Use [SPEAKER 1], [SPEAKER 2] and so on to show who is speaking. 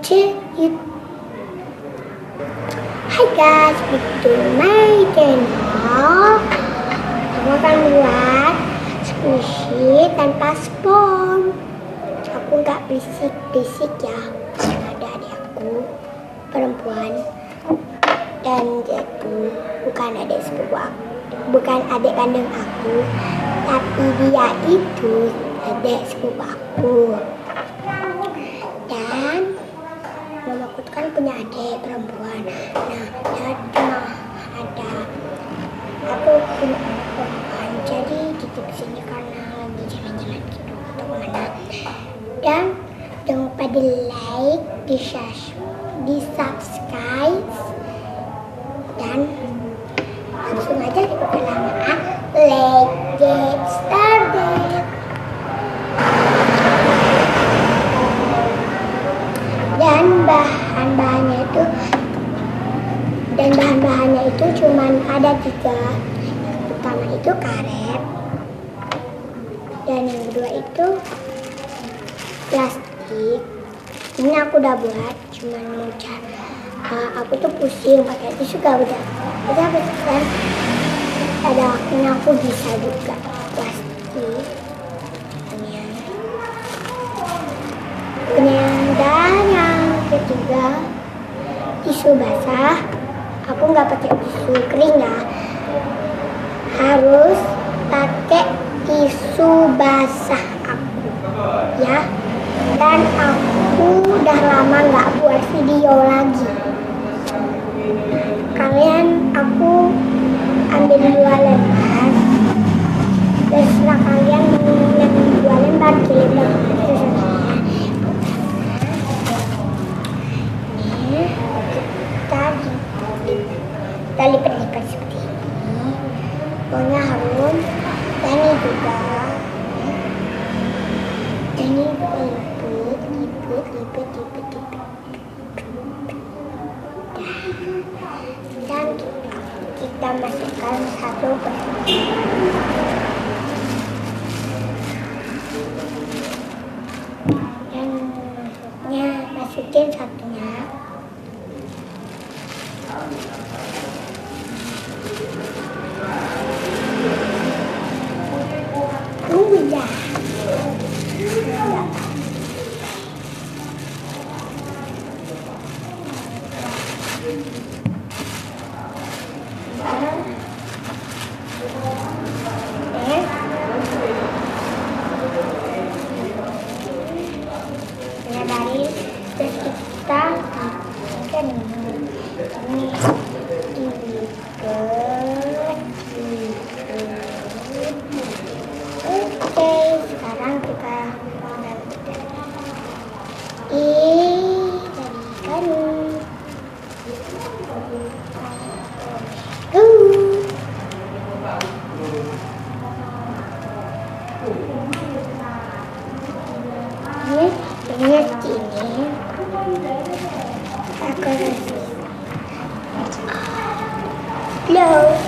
[SPEAKER 1] to you. Hi guys, back to my channel. Aku akan buat squishy tanpa spons. Aku nggak berisik-berisik ya. Ada adik aku perempuan dan dia itu bukan adik sepupu aku, bukan adik kandung aku, tapi dia itu adik sepupu aku. Dan mamaku kan punya adik perempuan. Nah, ada aku punya adik perempuan, jadi titip sini karena lagi jalan-jalan gitu atau mana. Dan jangan lupa di like, di subscribe, dan langsung aja di perkenalan. Let's get started. Dan bahan-bahannya itu cuman ada 3. Yang pertama itu karet, dan yang kedua itu plastik. Ini aku udah buat, cuman mau aku tuh pusing pakai tisu gak udah kan ada waktunya aku bisa juga plastik. Dan yang ketiga tisu basah. Aku nggak pakai tisu kering ya, harus pakai tisu basah aku ya. Dan aku udah lama nggak buat video lagi. Aku ambil 2 lembar, terserah kalian mau yang 2 lembar kirim kita lipat-lipat seperti ini. Pokoknya harus, dan ini juga, ini lipet. Dan kita masukkan satu persatu. Dan masukin satunya. Udah. Terus kita kan ini oke, sekarang kita jadikan ini aku close.